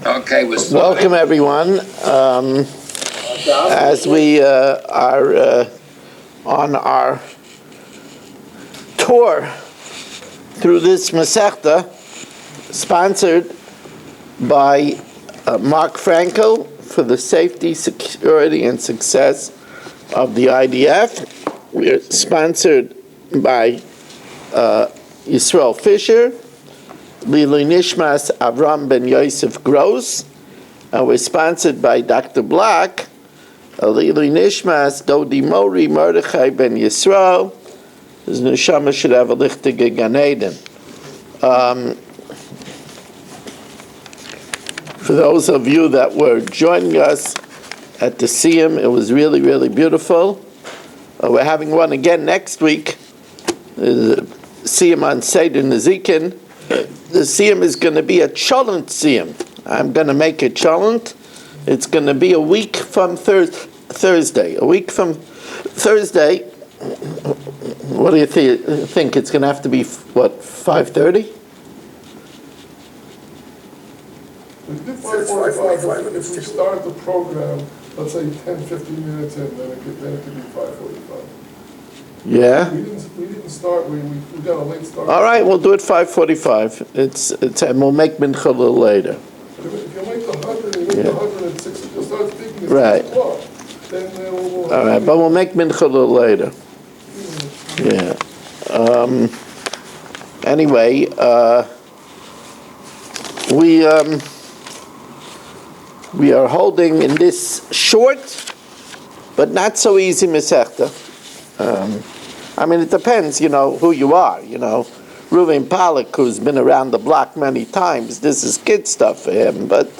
Okay, welcome everyone. As we are on our tour through this Masechta, sponsored by Mark Frankel for the safety, security, and success of the IDF. We are sponsored by Yisrael Fisher, Lili Nishmas Avram Ben Yosef Gross, and we're sponsored by Dr. Black, Lili Nishmas Dodi Mori Mordechai Ben Yisrael. His neshama should have a lichtige Gan Eden. For those of you that were joining us at the Siyum, it was really, really beautiful. We're having one again next week. Siyum on Seder Nezikin. The Siyum is going to be a Cholent Siyum. I'm going to make it Cholent. It's going to be a week from Thursday. A week from Thursday. What do you think? It's going to have to be, 5:30? We did 5:45. If we start the program, let's say 10-15 minutes in, then it could be 5:45. Yeah. We didn't start. We got a late start. All right, we'll do it 5:45. It's and we'll make mincha a little later. If you make the 100, you make the 106, you'll start thinking it's Right. 6 o'clock. Then we'll All right, but we'll make mincha a little later. Yeah. Anyway, we are holding in this short but not so easy Masechta. I mean, it depends, who you are. Reuven Pollack, who's been around the block many times, this is kid stuff for him. But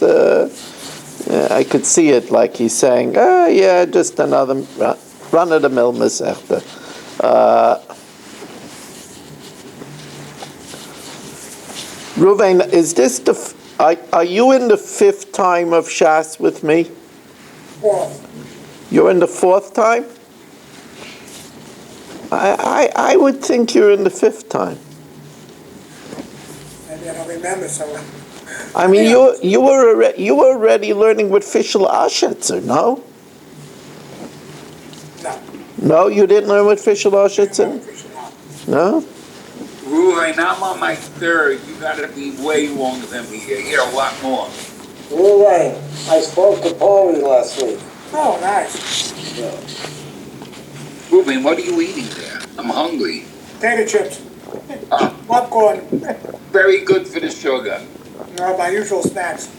I could see it like he's saying, just another run-of-the-mill Masechta. Reuven, is this are you in the fifth time of Shas with me? Fourth. You're in the fourth time? I would think you're in the fifth time. Maybe I don't remember so well. I mean, you were already learning with Fischl Ashitzer, no? No. No, you didn't learn with Fischl Ashitzer? No? Reuven, I'm on my third. You got to be way longer than me. You hear a lot more. Reuven, I spoke to Paulie last week. Oh, nice. Reuven, what are you eating there? I'm hungry. Potato chips. Popcorn. Very good for the sugar. My usual snacks.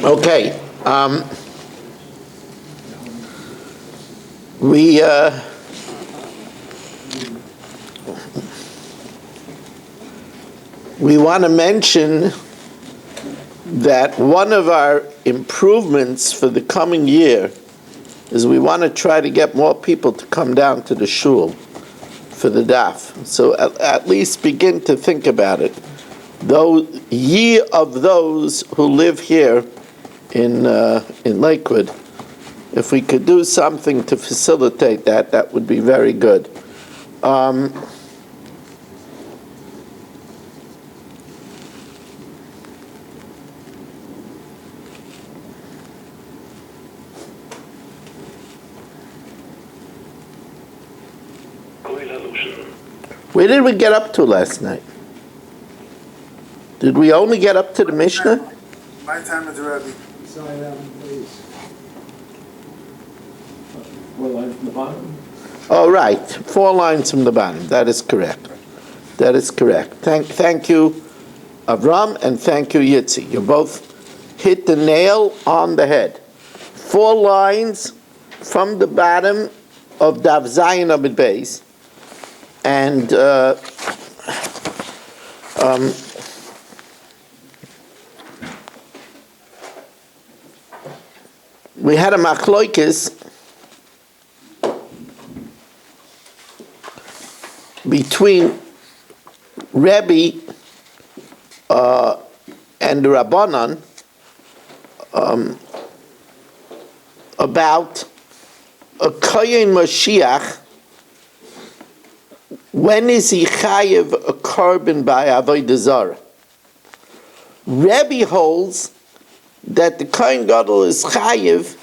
Okay. We want to mention that one of our improvements for the coming year is we want to try to get more people to come down to the shul for the daf. So at least begin to think about it. Though ye of those who live here in Lakewood, if we could do something to facilitate that, that would be very good. Where did we get up to last night? Did we only get up to the Mishnah? My time is ready. Sign down, please. What line from the bottom? Oh, right. 4 lines from the bottom. That is correct. That is correct. Thank you, Avram, and thank you, Yitzi. You both hit the nail on the head. 4 lines from the bottom of Dav Zayin Amid Beis. And we had a machloikis between Rebbe and the Rabbanan about a Kohen Mashiach. When is he chayev a korban by avodah zarah? Rebbe holds that the Kohen Gadol is chayiv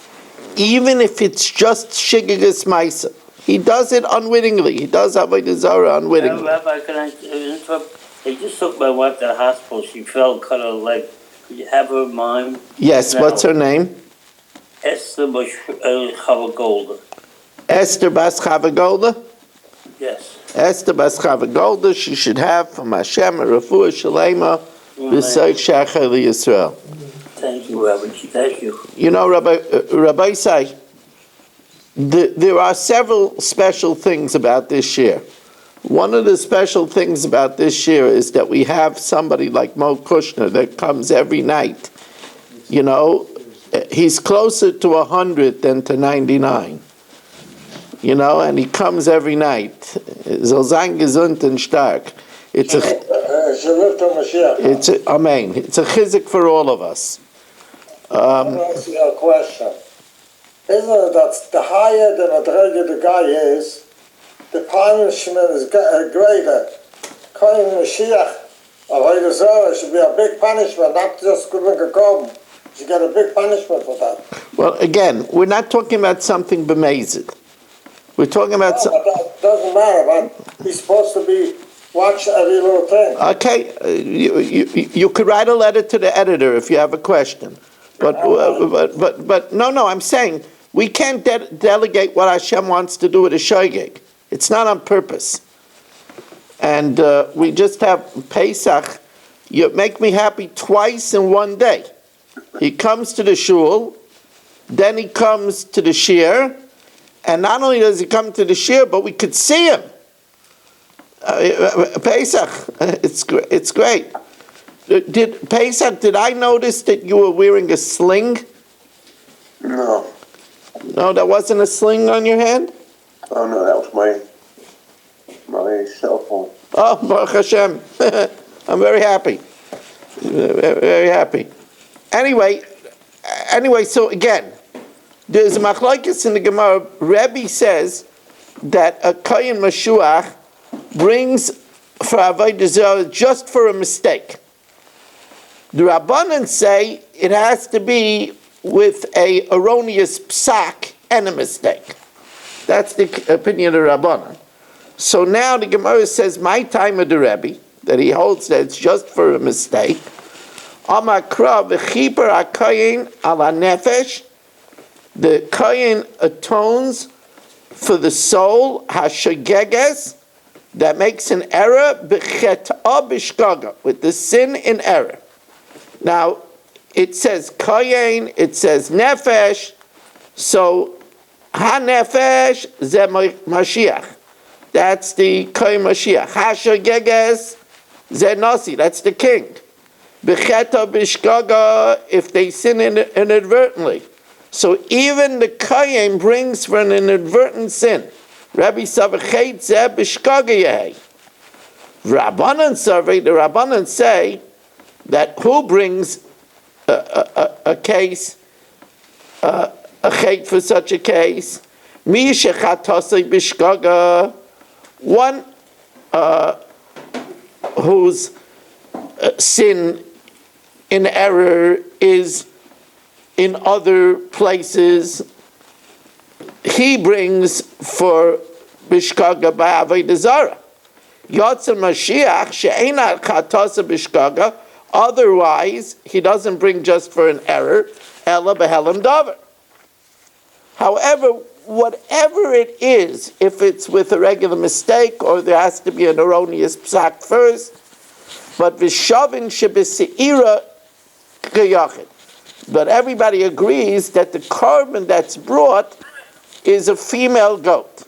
even if it's just shigigas maisa. He does it unwittingly. He does avodah zarah unwittingly. Rabbi, can I interrupt? They just took my wife to the hospital. She fell, cut her leg. Could you have her mime? Yes, now? what's her name? Esther Chava Golda. Esther Bas Chava Golda? Yes. Esther Bas Chava Golda, she should have from Hashem a refuah shalema b'soich shachar Yisrael. Thank you, Rabbi. Thank you. You know, Rabbi Isai, there are several special things about this year. One of the special things about this year is that we have somebody like Mo Kushner that comes every night. You know, he's closer to 100 than to 99. You know, and he comes every night. Soll sein gesund und stark. It's a amen. It's a chizik for all of us. Let me ask you a question. Isn't it that the higher the madrega the guy is, the punishment is greater? Kohen Mashiach, avodah zarah should be a big punishment, not just giving a gum. You should get a big punishment for that. Well, again, we're not talking about something bemazed. We're talking about No, but that doesn't matter, but he's supposed to be watch every little thing. Okay, you could write a letter to the editor if you have a question. But no, I'm saying we can't delegate what Hashem wants to do with a shogeg. It's not on purpose. And we just have Pesach. You make me happy twice in one day. He comes to the shul, then he comes to the shir, and not only does he come to the shir, but we could see him. Pesach, it's great. Did I notice that you were wearing a sling? No. No, that wasn't a sling on your hand? Oh, no, that was my cell phone. Oh, Baruch Hashem. I'm very happy. Very happy. Anyway, so again, there's a machlokes in the Gemara. Rebbe says that a Kohen Mashuach brings for avodah zarah just for a mistake. The Rabbanan say it has to be with a erroneous psak and a mistake. That's the opinion of the Rabbanan. So now the Gemara says, my time of the Rebbe, that he holds that it's just for a mistake. Amakra v'chiper ha'koyin ala nefesh. The koyin atones for the soul, hashageges, that makes an error, b'chet'a b'shgaga, with the sin in error. Now, it says koyin, it says nefesh, so ha-nefesh ze Mashiach. That's the koyin Mashiach. Ha-shageges ze nasi, that's the king. B'cheta b'shgaga, if they sin inadvertently. So even the koyin brings for an inadvertent sin. Rabbi Savachet zeh b'shgaga yehi. Rabbanan survey, the Rabbanan say that who brings a case, a chet for such a case? Mi shechatosei b'shgaga, one whose sin in error is in other places, he brings for bishkaga ba'avodah zarah. Yotzer Mashiach she'ena chatasa bishkaga. Otherwise, he doesn't bring just for an error. Ela behelam davar. However, whatever it is, if it's with a regular mistake or there has to be an erroneous psak first, but v'shavin shebeseira k'yachid. But everybody agrees that the korban that's brought is a female goat.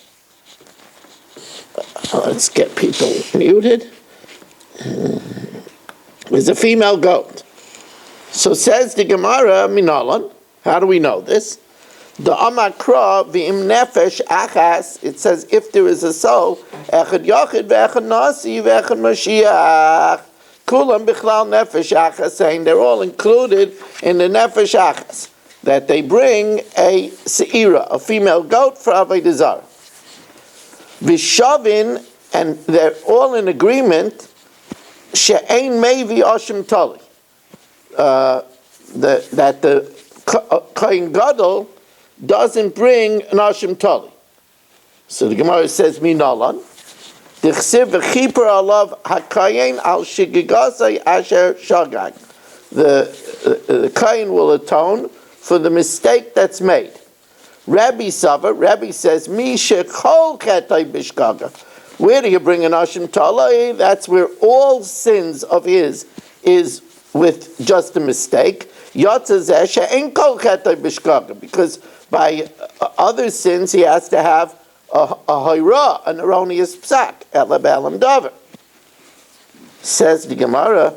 Let's get people muted. It's a female goat. So says the Gemara Minalan. How do we know this? The Amakra v'im nefesh achas. It says if there is a soul, echad yachid ve'echad nasi ve'echad Mashiach. Kulam bichlal nefesh achas, saying they're all included in the nefesh achas, that they bring a seira, a female goat for avodah zarah. Vishavin, and they're all in agreement. She'ein mevi ashim tali, that the Kohen Gadol doesn't bring an Ashim Tali. So the Gemara says, Minalan. Dichsiv v'chiper alav hakayin al shigigasai asher shagag. The Kohen will atone for the mistake that's made. Rabbi says, Mi shechol ketay bishgaga. Where do you bring an Ashim Tali? That's where all sins of his is with just a mistake. Because by other sins he has to have a hayra, an erroneous psak. Ela be'elam davar. Says the Gemara,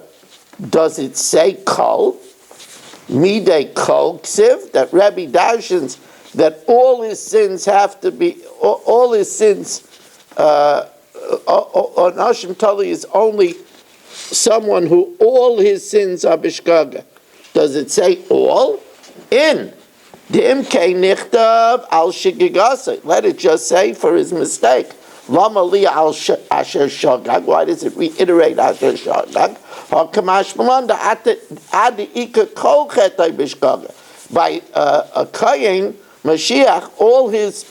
does it say kol? Midei kol ksiv? That Rabbi dashens that all his sins have to be, all his sins, an Ashim Tali is only someone who all his sins are bishgaga. Does it say all? In. Dimkei nichtav al shigigasa. Let it just say for his mistake. Lama li al asher shagag. Why does it reiterate asher shagag? Hakamash malanda adi ika kol chetay bishgaga. By a Kohen Mashiach, all his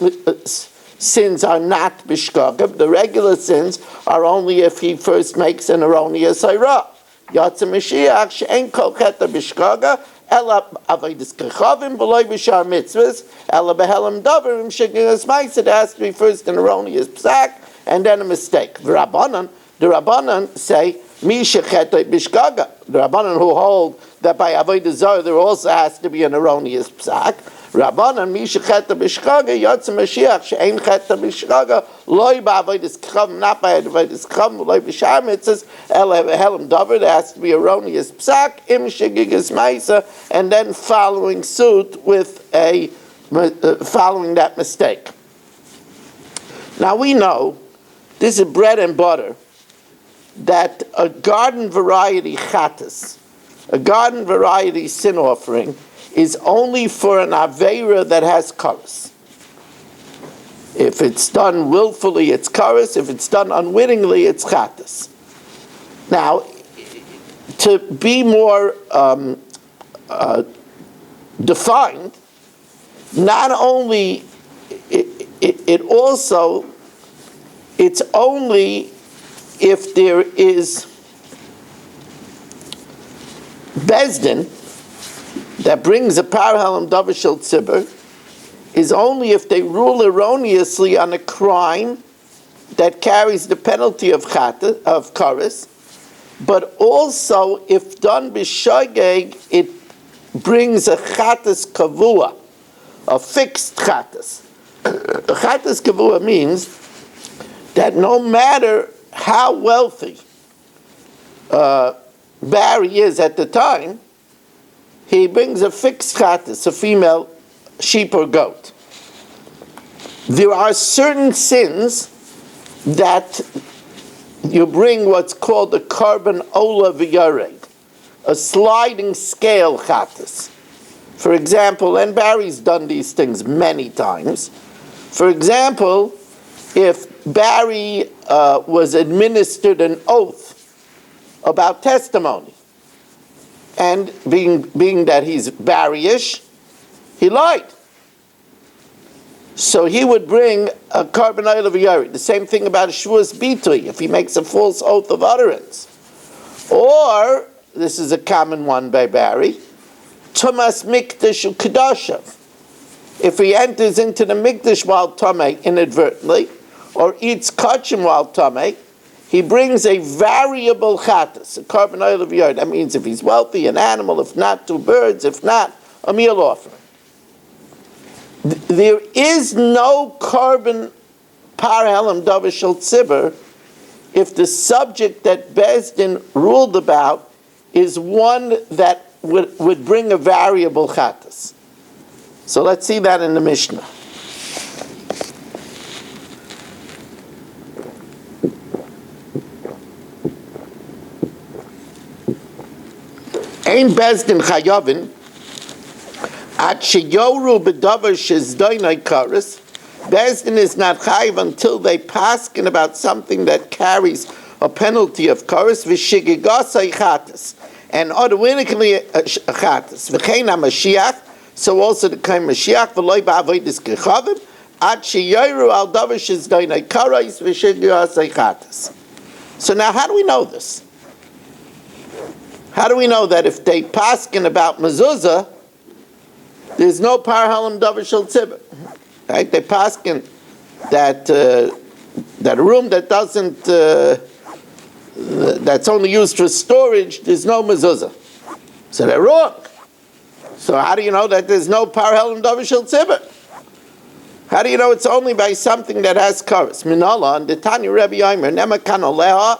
sins are not bishgaga. The regular sins are only if he first makes an erroneous hayra. Yatsa Mashiach she'en kol chetay bishgaga. Ela avodas kechavim b'loy b'shar mitzvahs. Ela behelam davar im shigigas ma'is. It has to be first an erroneous psak and then a mistake. The Rabbanan say mi shechetay bishgaga. The Rabbanan who hold that by avodas zarah there also has to be an erroneous psak. Rabbanan mi shechetay bishgaga yatsa Mashiach she'en chetay bishgaga loy ba'avodas kechavim, not by avodas kechavim b'loy b'shar mitzvahs. Ela behelam davar, there has to be erroneous psak im shigigas ma'isa, and then following suit with following that mistake. Now we know this is bread and butter that a garden variety chattas, a garden variety sin offering, is only for an aveira that has karas. If it's done willfully, it's karas. If it's done unwittingly, it's chattas. Now, to be more defined, not only it's only if there is Bezdin that brings a parhalam davar shel tzibur, is only if they rule erroneously on a crime that carries the penalty of kares, but also if done b'shogeg, it brings a chatas kavua, a fixed chatas. A chatas kavua means that no matter how wealthy Barry is at the time, he brings a fixed chatas, a female sheep or goat. There are certain sins that you bring what's called a carbon ola v'yared, a sliding scale chatas. For example, and Barry's done these things many times. For example, if Barry was administered an oath about testimony, and being that he's Barry-ish, he lied. So he would bring a carbon oil of yari. The same thing about a shvuas bitui, if he makes a false oath of utterance. Or, this is a common one by Barry, tumas mikdash ukadashav. If he enters into the mikdash while tamei inadvertently, or eats kachim while tamei, he brings a variable chatas, a carbon oil of yard. That means if he's wealthy, an animal; if not, 2 birds; if not, a meal offering. There is no carbon parhelam davar shel tzibur if the subject that Bezdin ruled about is one that would bring a variable chatas. So let's see that in the Mishnah. Ein Bezdin chayavin at sheyoru b'davar shezdoinai kares. Bezdin is not chayiv until they paskin about something that carries a penalty of kares v'shigigasai chatas, and automatically Chatas. V'chein HaMashiach, so also the Kaim Mashiach, v'loi ba'avoidis kechavim, ad sheyoru al davar shizdainai karais v'shigiyasei Chatas. So now how do we know this? How do we know that if they paskin about mezuzah, there's no par halam davar shel tzibur? Right? They paskin that a room that doesn't that's only used for storage, there's no mezuzah. So they're wrong. So how do you know that there's no par halam davar shel tzibur? How do you know it's only by something that has karas? Minala and the Tanya Rebbe Yomer Nema kan oleha.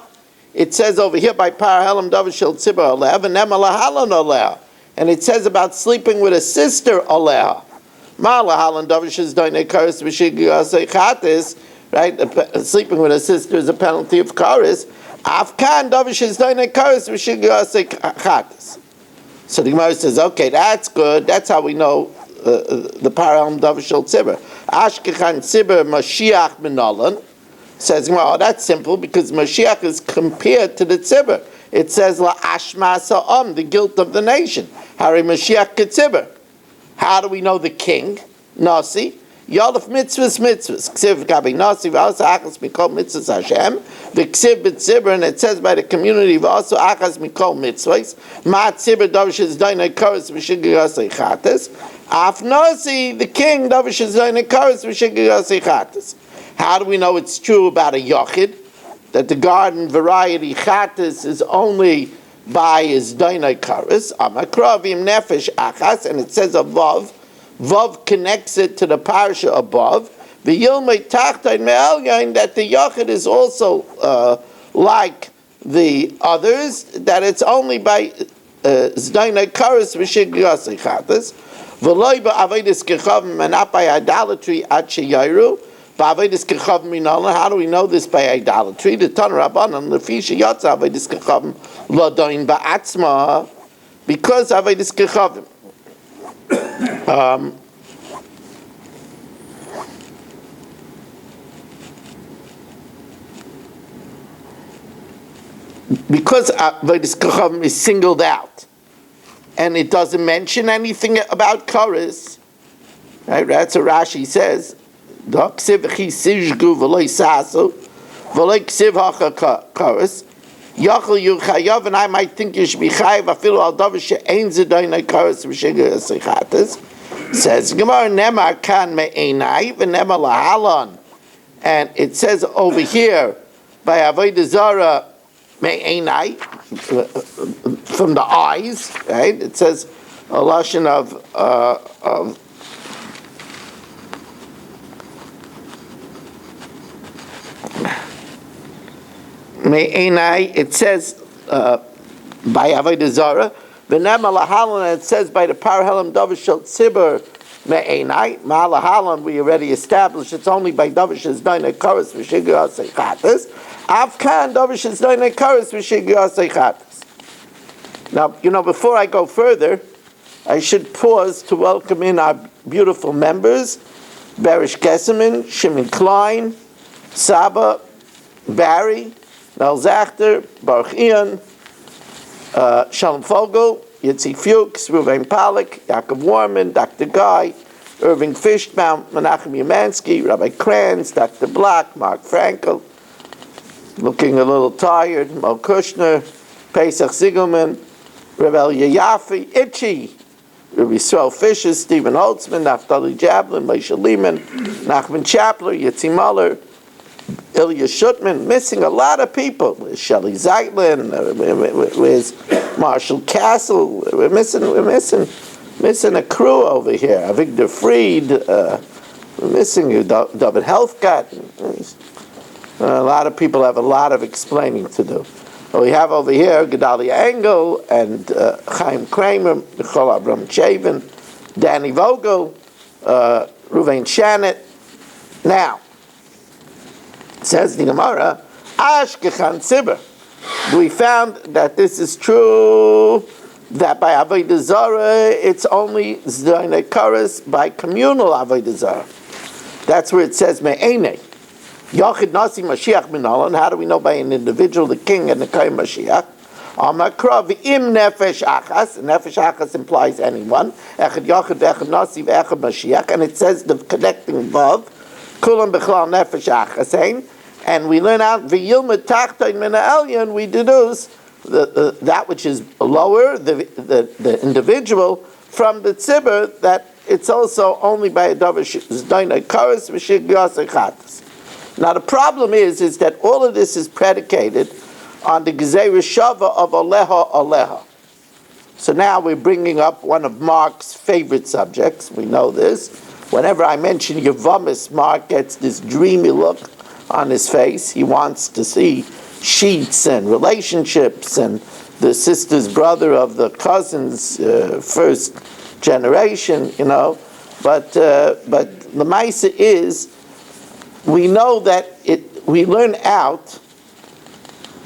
It says over here by par halam davar shel tzibur oleha v'nema lahalan oleha, and it says about sleeping with a sister oleha. Ma lahalan davar shizdainei karas v'shigiyasei chatas. Right, sleeping with a sister is a penalty of karas. Afkan davar shizdainei karas v'shigiyasei chatas. So the Gemara says, okay, that's good. That's how we know the par halam davar shel tzibur. Ashkechan tzibur Mashiach minalan. Says, well, that's simple because Mashiach is compared to the tzibur. It says la ashma sa'am, the guilt of the nation. Hari Mashiach ketzibur. How do we know the king? Nasi. Yalef mitzvahs. Ksiv gabi nasi v'asa achas mikol mitzvahs Hashem. The ksiv b'tzibur, and it says by the community v'asa achas mikol mitzvahs. Ma tzibur davar shizdainei karas v'shigiyasei chatas. Af nasi, the king davar shizdainei karas v'shigiyasei chatas. How do we know it's true about a yochid? That the garden variety chatas is only by his dainai karas. Amakravim nefesh achas, and it says a vav. Vav connects it to the parsha above. The Yilmei Tachtain Me'elyain, that the Yochid is also like the others, that it's only by Zdainai Karas V'Shigiyasei Chatas. V'loi ba'avedis kechavim, and not by idolatry at Sheyayru. Ba'avedis kechavim minalan. How do we know this by idolatry? The Tan Rabbanan, Lefi Sheyatza avedis kechavim Ladoin Ba'atzma, because avedis kechavim. Because Avodas Kechavim is singled out, and it doesn't mention anything about Karas, right? That's what Rashi says. Yachal Yuchayav, and I might think you should be chayav afilu al davar she'ein zedainai karas v'shigiyasei chatas. Says Gemara nemar kan me'enai v'nemar lahalan, and it says over here by avodah zara me'enai, from the eyes, right? It says a lashon of Me'enai, it says by avodah zara. V'nema lahalan, it says by the par halam davar shel tzibur me'enai. Ma lahalan, we already established it's only by davar shizdainei karas v'shigiyasei chatas. Avkan davar shizdainei karas v'shigiyasei chatas. Now, before I go further, I should pause to welcome in our beautiful members: Barish Gesseman, Shimon Klein, Saba, Barry, Mel Zachter, Baruch Ian, Shalom Fogel, Yitzi Fuchs, Ruvain Pollack, Yaakov Warman, Dr. Guy, Irving Fishbaum, Menachem Umansky, Rabbi Kranz, Dr. Block, Mark Frankel, looking a little tired, Mo Kushner, Pesach Ziegelman, Rebel Yayafi, Itchy, Rabbi Yisrael Fisher, Stephen Holtzman, Naftali Jablin, Moshe Lehman, Nachman Chapler, Yitzi Muller, Ilya Shutman, missing a lot of people. With Shelley Zeitlin, with Marshall Castle, we're missing a crew over here. Avigdor Fried, we're missing you, David Helfgott. A lot of people have a lot of explaining to do. We have over here Gedalia Engel and Chaim Kramer, Michal Abram Chavin, Danny Vogel, Ruvain Shannet. Now, says the Gemara, Ashkechan Tzibur. We found that this is true, that by Avodah Zarah, it's only Zdainei Karas by communal Avodah Zarah. That's where it says Me'enei. Yochid Nasi Mashiach Minalan. How do we know by an individual, the king and the Kaim Mashiach? Amakra v'im nefesh achas. Nefesh achas implies anyone. Echad yachid v'echad nasi v'echad Mashiach. And it says the connecting vav. Kulam b'chlal nefesh achas. And we learn out v'yilmud tachtoin min ha'elyon. We deduce that which is lower, the individual, from the tzibur, that it's also only by a davar zdainai kares v'shig yasei chatas. Now the problem is that all of this is predicated on the Gezerah Shava of Aleha Aleha. So now we're bringing up one of Mark's favorite subjects. We know this. Whenever I mention Yavamis, Mark gets this dreamy look on his face. He wants to see sheets and relationships and the sister's brother of the cousin's first generation, But the Maisa is, we know that we learn out,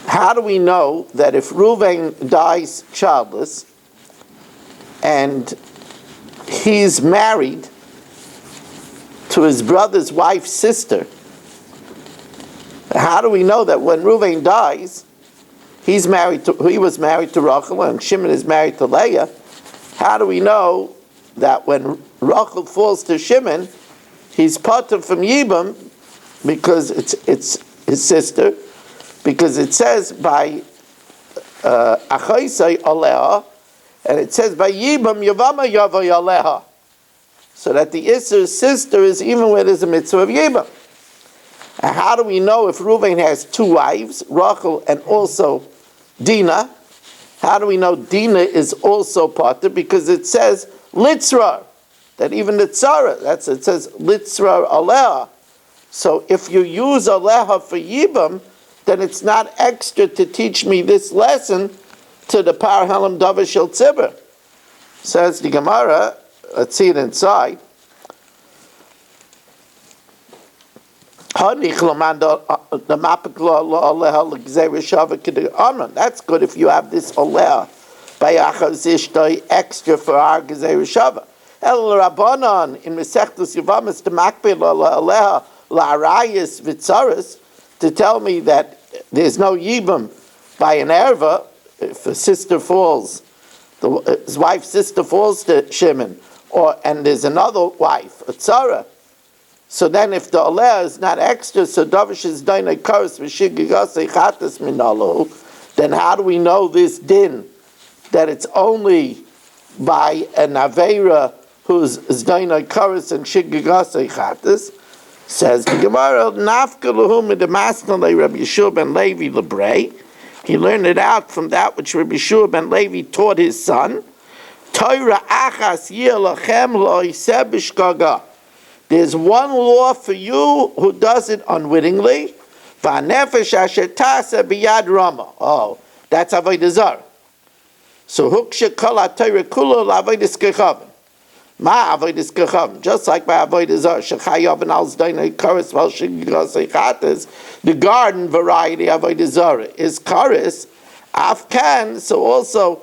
how do we know that if Reuven dies childless and he's married to his brother's wife's sister, how do we know that when Reuven dies, he was married to Rachel and Shimon is married to Leah? How do we know that when Rachel falls to Shimon, he's patur from Yibam, because it's his sister, because it says by Achaisai Aleha, and it says by Yibam Yavama Yavay Aleha, so that the Isser's sister is even where there's a mitzvah of Yibam. And how do we know if Reuven has two wives, Rachel and also Dinah? How do we know Dinah is also patur? Because it says Litzra, that even the tzara, it says Litzra Aleha. So if you use Aleha for Yibam, then it's not extra to teach me this lesson to the Parhalam Davar Shel Tzibur. Says the Gemara, let's see it inside. That's good if you have this Aleha by Achaz Ishtoi extra for our Gezerah Shava. El Rabbanon in Mesechtus Yavamis to Makbel Aleha La'arayis Vitzaris, to tell me that there's no Yibam by an erva. If a sister falls, his wife's sister falls to Shimon, and there's another wife, a tzara. So then if the Aleh is not extra, so Davish is dainai kares v'shigigasei chatas minalu, then how do we know this din, that it's only by an Aveira who's dainai kares and shigigasei chatas? Says the Gemara, Nafka Lahum Midamasnale Rabbi Yeshua ben Levi Lebrei. He learned it out from that which Rabbi Yeshua ben Levi taught his son. Torah achas yelachem lo yiseh b'shgaga. There's one law for you who does it unwittingly. V'anefesh asher tasa biyad rama. Oh, that's avodah zarah. So huksha kol ha'torah kula l'avodas kechavim. Ma avodas kechavim. Just like by avodah zarah, shechayav and al zdainai kares val shigasei chatas. The garden variety of avodah zarah is kares. Afkan, so also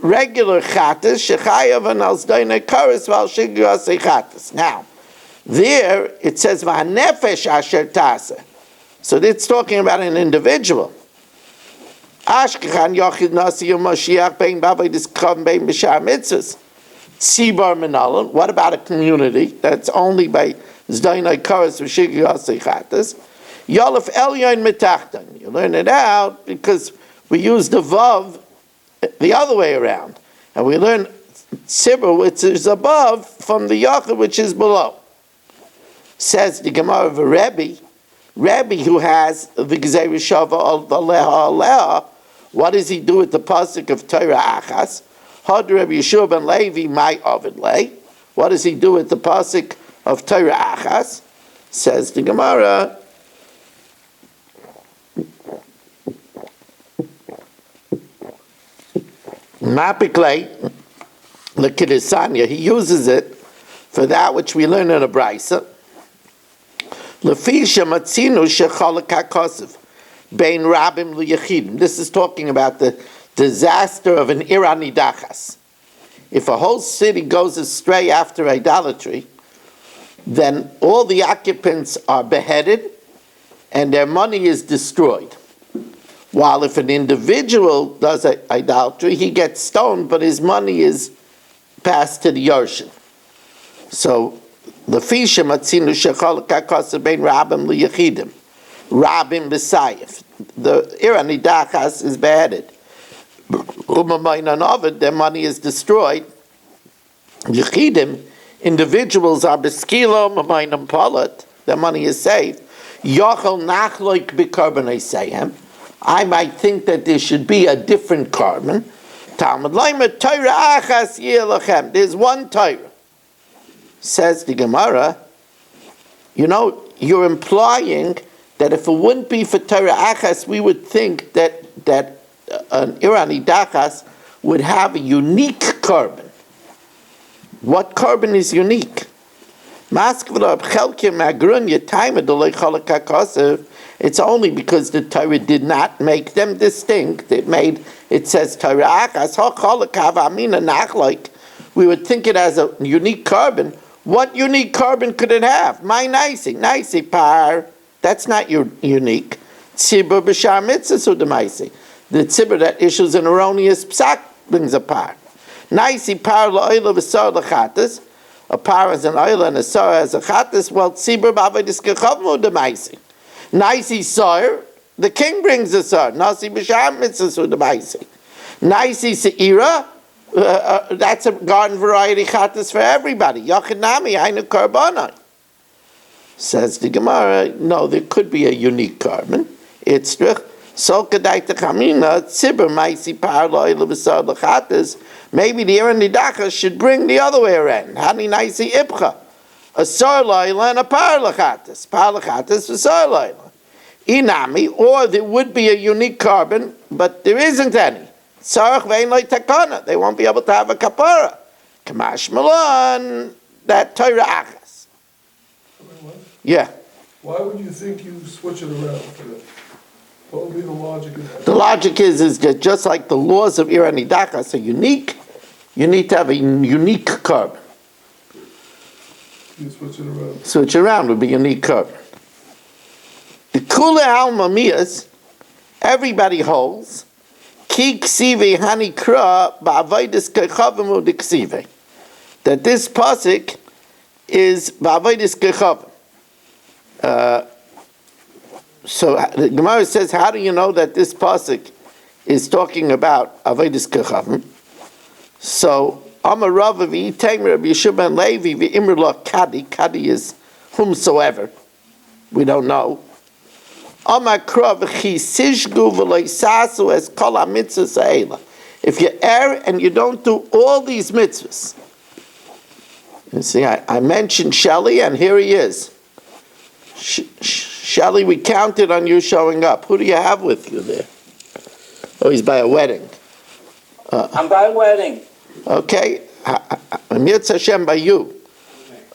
regular chatas, shechayav and al zdainai kares val shigasei chatas. Now, there it says v'hanefesh asher tasa. So it's talking about an individual. Ashkechan yochid nasi yom Mashiach bein b'avodas kechavim bein b'shar mitzvahs. Tzibar Minalan. What about a community that's only by Zdainai Karas v'Shigasei Chatas? Yolef Elyon Metachtan. You learn it out because we use the Vav the other way around. And we learn Tzibur, which is above, from the Yachid, which is below. Says the Gemara of a Rebbe who has the Gezerah Shava of Aleha Aleha, what does he do with the pasuk of Torah Achas? Had Rabbi Yeshua ben Levi my Ovid lay. What does he do with the pasuk of Torah Achas? Says the Gemara. Mapiklei lekidisanya. He uses it for that which we learn in a brisa. Lefisha matzinu shechalak hakosef bein rabim liyachidim. This is talking about the disaster of an Irani Dachas. If a whole city goes astray after idolatry, then all the occupants are beheaded and their money is destroyed. While if an individual does idolatry, he gets stoned, but his money is passed to the Yorshin. So, the Fisha Matzinu Shechol Kakasa Bein Rabim Liyachidim. Rabim B'Sayif. The Irani Dachas is beheaded. Umamaynan Ovid, their money is destroyed. Yechidim, individuals are B'Skilo, Mamaynan Polat, their money is saved. Yochel Nachloik B'Korbanei Seyhem. I might think that there should be a different carbon. Talmud Leimer Torah Achas Yelachem. There's one Torah. Says the Gemara, you're implying that if it wouldn't be for Torah Achas, we would think that an Irani Dachas would have a unique carbon. What carbon is unique? It's only because the Torah did not make them distinct. It says Torah Achas, we would think it has a unique carbon. What unique carbon could it have? My nicey par. That's not unique. Tzibur b'shar mitzvah udemaisi. The tzibur that issues an erroneous psak brings a par. Nicey par la'oila v'sar l'chatas. A par is an oil and a sar as a chatas. Well, tzibur b'avodas kechavmu udemaisi. Nicey sar, the king brings a sar. Nasi b'shar mitzvah udemaisi. Nicey se'ira. That's a garden variety chatas for everybody. Yachinami ainu karbanai. Says the Gemara, no, there could be a unique carbon. It's so kadaita chamina tzibur ma'isi par lo'ila v'sar l'chatas. Maybe the Aaron Nidachas should bring the other way around. Hani naisi ipcha, a sar lo'ila and a par l'chatas v'sar lo'ila. Inami, or there would be a unique carbon, but there isn't any. Sarach ve'in loy takana. They won't be able to have a kapara. Kamash Milan, that Torah Achas. Yeah. Why would you think you switch it around for that? What would be the logic in that? The logic is that just like the laws of Irani Dachas are unique, you need to have a unique carbon. You switch it around. Switch around would be unique carbon. The Kule Alma Miyas, everybody holds, Ki ksive hani kra ba'avodas kechavim u'diksive. That this pasuk is ba'avodas kechavim. So the Gemara says, how do you know that this pasuk is talking about avodas kechavim? So Amar Rav v'yitem Rabbi Yeshua ben Levi v'imr lo kadi. Kadi is whomsoever. We don't know. If you err and you don't do all these mitzvahs, you see, I mentioned Shelley, and here he is. Shelley, we counted on you showing up. Who do you have with you there? Oh, he's by a wedding. I'm by a wedding. Okay. Mirz Hashem by you.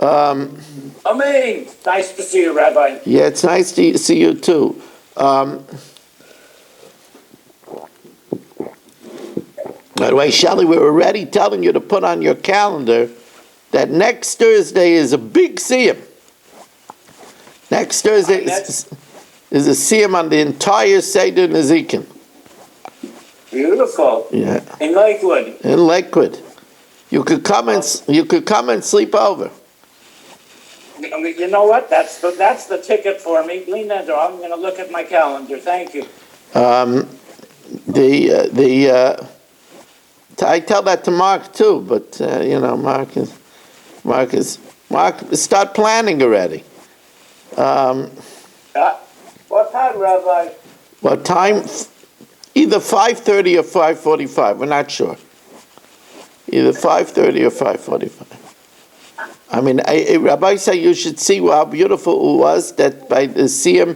Amen. Nice to see you, Rabbi. Yeah, it's nice to see you too. By the way, Shelley, we were already telling you to put on your calendar that next Thursday is a big siyum. Next Thursday is a siyum on the entire Seder Nezikin. Beautiful. Yeah. In Lakewood. In Lakewood. You could come and sleep over. You know what? That's the ticket for me. I'm going to look at my calendar. Thank you. I tell that to Mark too, but Mark, start planning already. What time, Rabbi? What time? Either 5:30 or 5:45. We're not sure. Either 5:30 or 5:45. I mean, Rabbi said you should see how beautiful it was that by the Siyum,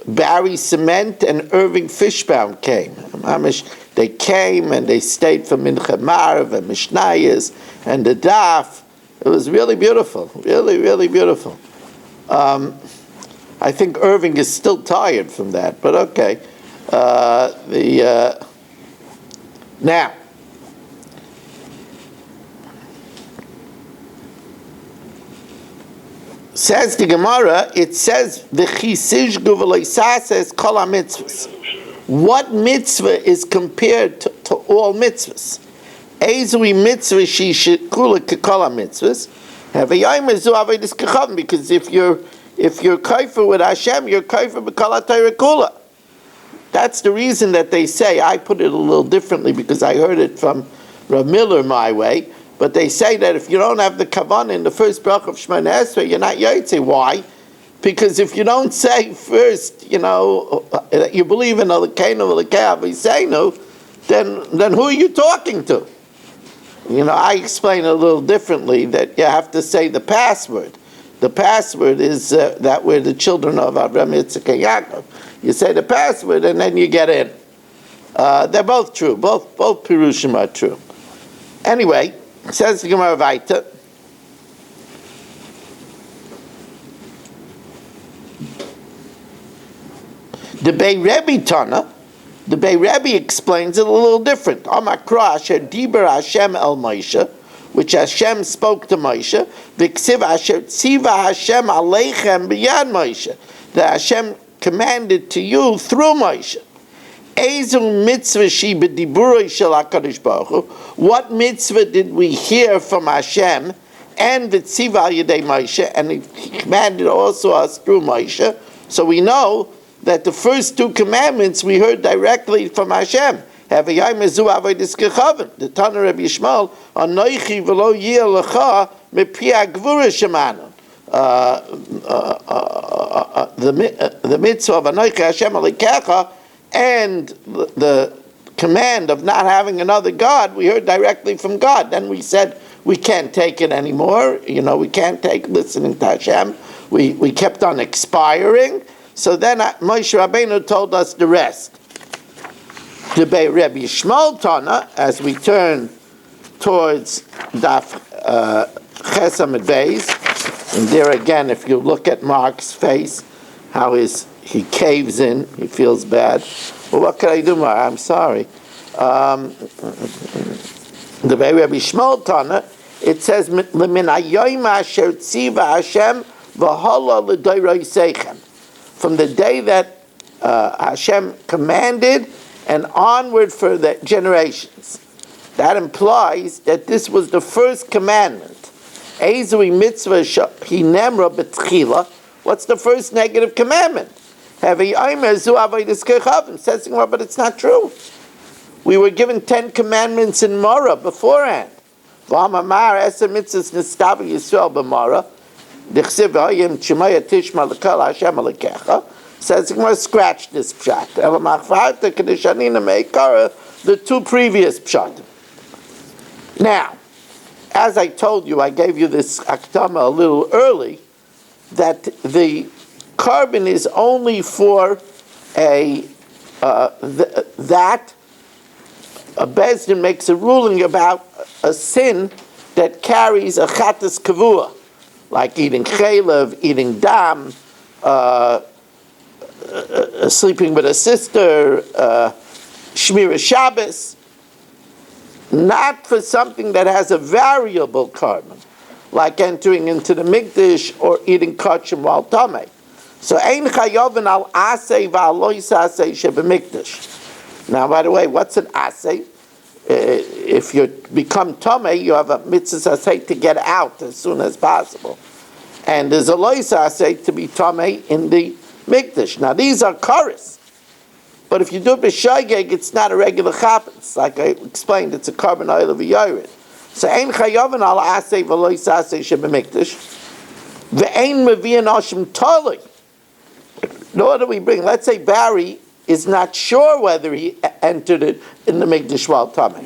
Barry Cement and Irving Fishbaum came. They came and they stayed for Mincha Marv and Mishnayos and the Daf. It was really beautiful, really, really beautiful. I think Irving is still tired from that, but okay. Now, says the Gemara, it says the chisij guveloisas kol hamitzvos. What mitzvah is compared to all mitzvahs? Ezui mitzvah she shekula kekala mitzvahs. Have a yaimer zu avodas kechavim, because if you're kaifer with Hashem, you're kaifer b'kala Torah kula. That's the reason that they say. I put it a little differently because I heard it from Rav Miller my way. But they say that if you don't have the kavanah in the first bracha of Shemona Esrei, you're not yaitze. Why? Because if you don't say first, you believe in Elokeinu Elokei Aviseinu, then who are you talking to? I explain a little differently that you have to say the password. The password is that we're the children of Avraham, Yitzchak, and Yaakov. You say the password and then you get in. They're both true. Both Pirushim are true. Anyway, says the Gemara Vaita. The Bei Rebbe Tana, the Bei Rebbe explains it a little different. Amakra asher diber Hashem el Moshe, which Hashem spoke to Moshe. V'ksiv asher tziva Hashem aleichem b'yad Moshe, that Hashem commanded to you through Moshe. Ezu mitzvah she b'diburoi shel HaKadosh Baruch Hu. What mitzvah did we hear from Hashem and v'tziva al yedei Moshe, and He commanded also us through Moshe? So we know that the first two commandments we heard directly from Hashem. Have a yaimer zu avodas kechavim. The Tana Rabbi Yishmael, anoichi v'lo yeh lecha mepi hagvura shemanu. The mitzvah of anoichi Hashem alikecha and the command of not having another God, we heard directly from God. Then we said we can't take it anymore. We can't take listening to Hashem. We kept on expiring. So then Moshe Rabbeinu told us the rest. The Rebbe Yishmael Tana, as we turn towards Daf Chesam Beis, and there again, if you look at Mark's face, how he caves in, he feels bad. Well, what can I do, Mark? I'm sorry. The Rebbe Yishmael Tana, it says, "L'min hayoyim asher tziva Hashem v'hola l'doiroi seichem." From the day that Hashem commanded and onward for the generations. That implies that this was the first commandment. Ezui mitzvah hinemra b'tchila. What's the first negative commandment? Having yaimer zu avodas kechavim. Says, but it's not true. We were given 10 commandments in Morah beforehand. V'amamar eser mitzvahs nistavi Yisrael b'Morah. Says I'm going to scratch this pshat. The two previous pshat. Now, as I told you, I gave you this aktama a little early, that the carbon is only for a Beis Din makes a ruling about a sin that carries a chatas kavua, like eating chaylev, eating dam, sleeping with a sister, shmira Shabbos, not for something that has a variable carbon, like entering into the mikdash or eating kachim while tamei. So ein chayovin al asay v'alois asay shebemikdash. Now, by the way, what's an asay? If you become tamei, you have a mitzvah asay to get out as soon as possible. And there's a lois asay to be tamei in the mikdash. Now, these are karis. But if you do it b'shaygeg, it's not a regular chappens. Like I explained, it's a carbon oil of a yored. So, ein chayovin al asay v'lois asay shebemikdash. Ve'ein mevi'an ashim tali. Nor do we bring, let's say Barry is not sure whether he entered it in the mikdash while tamei.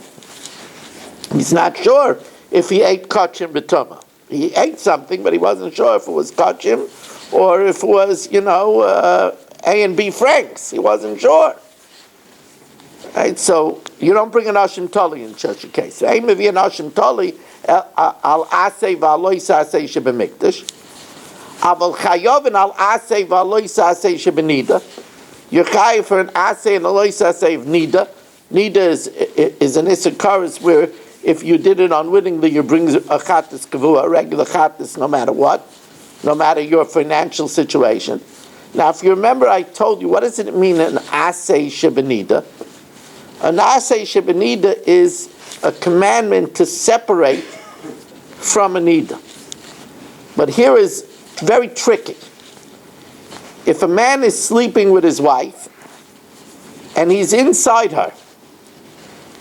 He's not sure if he ate kachim b'tumah. He ate something, but he wasn't sure if it was kachim or if it was, A and B franks. He wasn't sure. Right? So you don't bring an ashim tali in such a case. Ein mevi an ashim tali al asay v'alois asay shebemikdash. Aval chayovin al asay v'alois asay shebenida. You're chayav for an asay and alois asay of nida. Nida is an isakaris where if you did it unwittingly, you bring a chatas kavua, a regular chatas, no matter what, no matter your financial situation. Now, if you remember, I told you, what does it mean, an asay shebenida? An asay shebenida is a commandment to separate from a nida. But here is very tricky. If a man is sleeping with his wife, and he's inside her,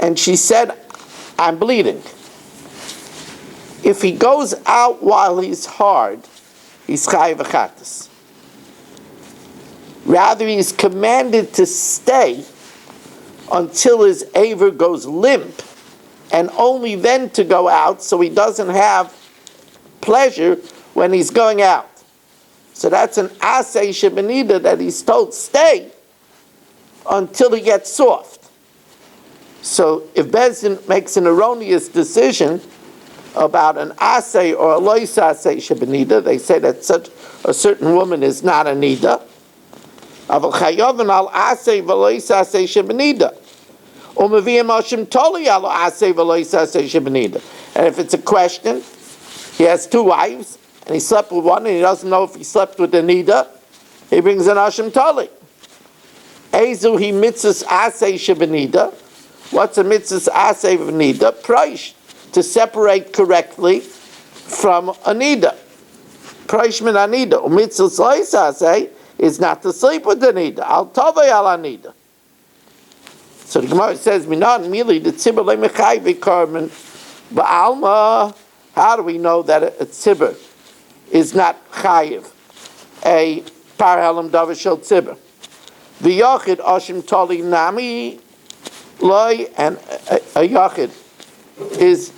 and she said, I'm bleeding. If he goes out while he's hard, he's chayiv v'chatas. Rather, he's commanded to stay until his aver goes limp, and only then to go out, so he doesn't have pleasure when he's going out. So that's an asay shebenida, that he's told stay until he gets soft. So if Bezdin makes an erroneous decision about an asay or a lois asay shebenida, they say that such a certain woman is not a nida. Aval chayavan al asay v'lois asay shebenida. Umaviyim ashim toli al asay v'lois asay shebenida. And if it's a question, he has two wives, and he slept with one, and he doesn't know if he slept with the nida, he brings an ashim toli. Ezu he mitzvahs asay shebenida. What's a mitzvahs asay shebenida? Praish, to separate correctly from a nida. Praish min anida. Mitzvahs lois asay is not to sleep with the nida. Al tovei al anida. So the Gemara says, "Minan mili the tzibur le'mechai v'karmen ba'alma." How do we know that a tzibur is not chayiv? A parhalam davar shel tzibur. V'yachid ashim tali nami loy, and a yachid is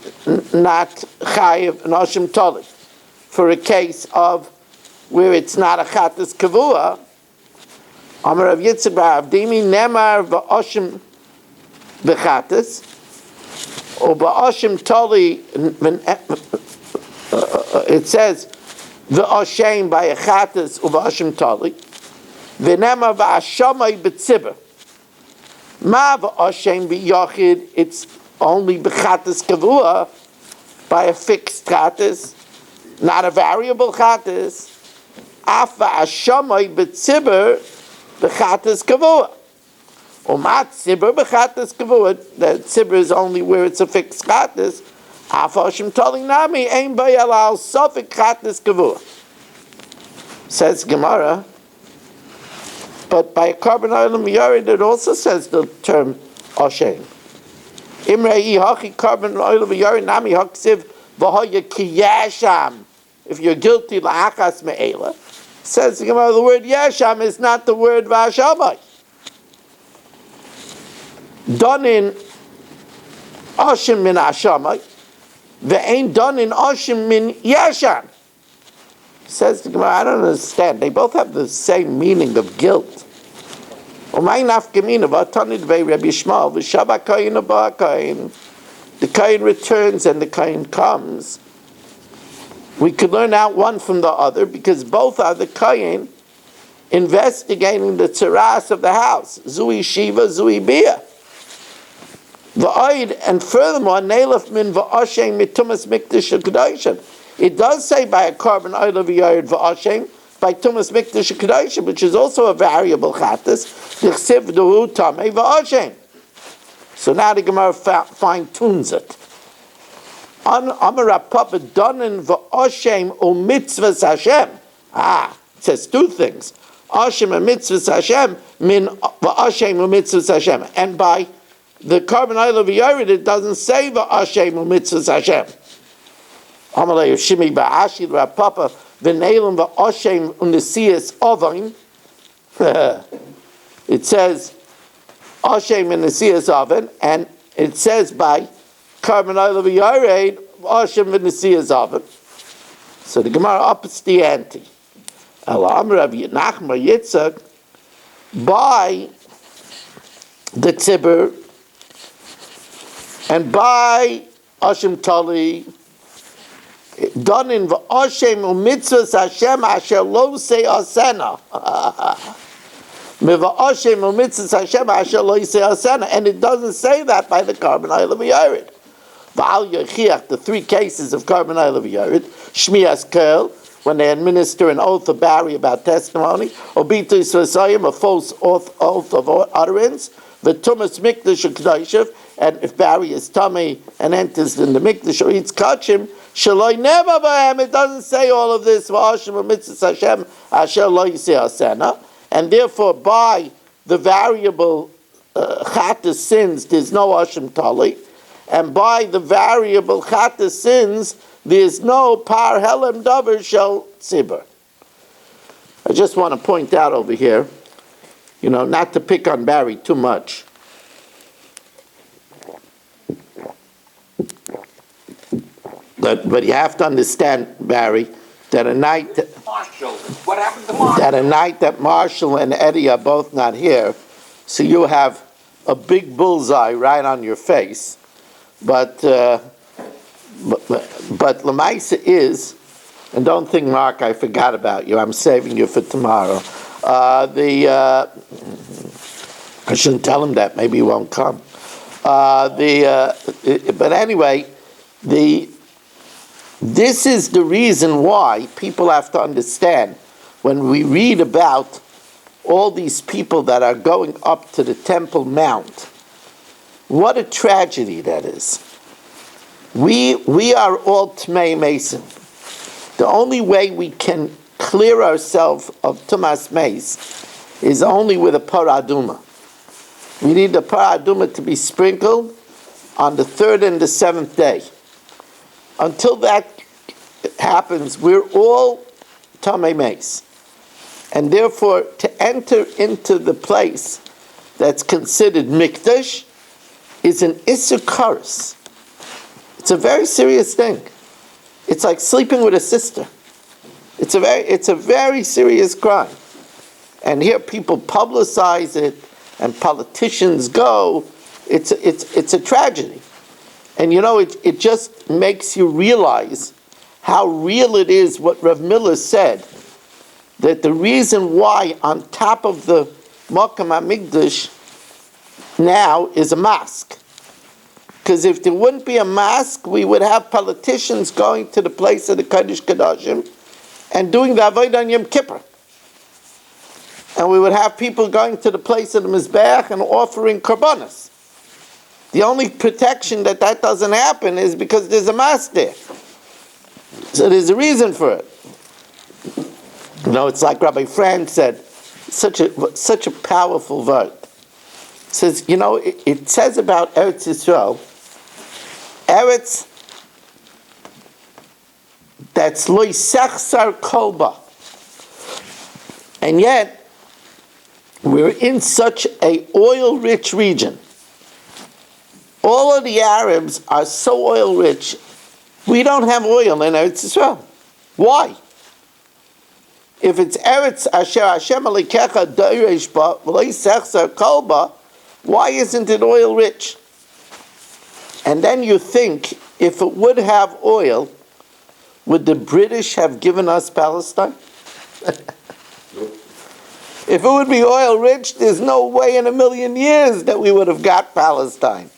not chayiv an ashim tali for a case of where it's not a chatas kavua. Amar Rav Yitzchak bar Avdimi nemar v'ashim b'chatas or b'ashim tali. It says v'ashem by a chatas or b'ashim tali. V'nemar v'ashamay b'tzibur. Ma v'ashem b'yachid. It's only b'chatas kavua by a fixed chatas, not a variable chatas. Af v'ashamay b'tzibur b'chatas kavua. Umat tzibur b'chatas kavua. The tzibur is only where it's a fixed chatas. Af hashim tali nami ein bayalal sofik chatas kavua. Says Gemara. But by a carbon oil miyarid, it also says the term Oshem. Imrei hachi carbon oil miyarid nami haksiv v'hoya kiyasham. If you're guilty la'achas me'ela, says the Gemara, the word yasham is not the word v'ashamai. Done in Oshem min ashamai, ve'ain done in Oshem min yasham. Says the Gemara, I don't understand. They both have the same meaning of guilt. The kohen returns and the kohen comes. We could learn out one from the other because both are the kohen investigating the tzaras of the house. Zui shiva, zui bia. And furthermore, neilaf min va'ashem mitumas mikdash kedushin. It does say by a carbon oil of yard v'ashem, by tumas mikdash kedushin, which is also a variable chatas. Dichsiv duhu tamei v'ashem. So now the Gemara fine tunes it. Amar Papa donin v'ashem u'mitzvahs Hashem. It says two things. Ashem and mitzvahs Hashem min v'ashem u'mitzvahs Hashem. And by the carbon oil of yard, it doesn't say v'ashem u'mitzvahs Hashem. Amalei Shimi ba'ashi Papa v'neilim v'ashem u'nesias ovain. It says Ashem and Nesias oven, and it says by carbon oil of Yared, Ashem and Nesias oven. So the Gemara ups the ante. Elam Rav Nachman Yitzchak by the tzibur and by Ashem Tali done in v'ashem u'mitzvahs Hashem asher lo say asena. And it doesn't say that by the carbon oil of Yared. The three cases of carbon oil of Yared, Shmias Kel, when they administer an oath of Barry about testimony, or Bitu Sasayim, a false oath of utterance, the Tumas Mikdash or Kedushav, and if Barry is tummy and enters in the Mikdash or eats Kachim, Shaloi never b'hem, it doesn't say all of this, V'ashim mitzvah Hashem, Asher lo yiseh asena, and therefore by the variable Chatas sins, there's no Hashem Tali, and by the variable Chatas sins, there's no Par Helem Davar Shel Tzibur. I just want to point out over here, not to pick on Barry too much. But you have to understand, Barry, that a night Marshall, what happened to Marshall? that a night that Marshall and Eddie are both not here, so you have a big bullseye right on your face. But Lamaisa is, and don't think, Mark, I forgot about you. I'm saving you for tomorrow. I shouldn't tell him that. Maybe he won't come. But anyway, this is the reason why people have to understand when we read about all these people that are going up to the Temple Mount. What a tragedy that is. We are all Tmei Mason. The only way we can clear ourselves of Tumas Meis is only with a paraduma. We need the paraduma to be sprinkled on the 3rd and the 7th day. Until that happens, we're all Tamei Meis. And therefore, to enter into the place that's considered Mikdash is an Issur Kares. It's a very serious thing. It's like sleeping with a sister. It's a very serious crime. And here people publicize it, and politicians go. It's a tragedy. And it just makes you realize how real it is what Rav Miller said, that the reason why on top of the Makam HaMikdash now is a mosque. Because if there wouldn't be a mosque, we would have politicians going to the place of the Kodesh Kodashim and doing the Avodah on Yom Kippur. And we would have people going to the place of the Mizbeach and offering korbanos. The only protection that doesn't happen is because there's a mosque there. So there's a reason for it. It's like Rabbi Frank said, such a powerful word. It says, it says about Eretz Yisrael, Eretz that's lo yisachsar kolba. And yet, we're in such a oil-rich region. All of the Arabs are so oil-rich, we don't have oil in Eretz Yisrael. Why? If it's Eretz Asher Hashem Alikecha Doresh Ba V'lo Yisachsar Kolba, why isn't it oil-rich? And then you think, if it would have oil, would the British have given us Palestine? If it would be oil-rich, there's no way in a million years that we would have got Palestine.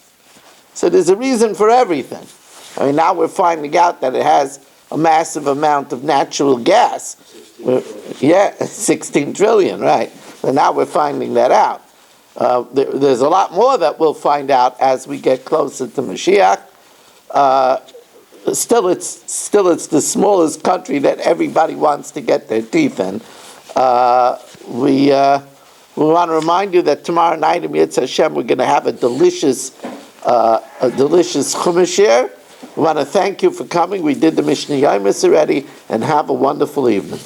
So there's a reason for everything. Now we're finding out that it has a massive amount of natural gas. 16 trillion, right. So now we're finding that out. There's a lot more that we'll find out as we get closer to Mashiach. Still, it's the smallest country that everybody wants to get their teeth in. We want to remind you that tomorrow night in Yitz Hashem we're going to have a delicious chumash here. We want to thank you for coming. We did the Mishnah Yomis already, and have a wonderful evening.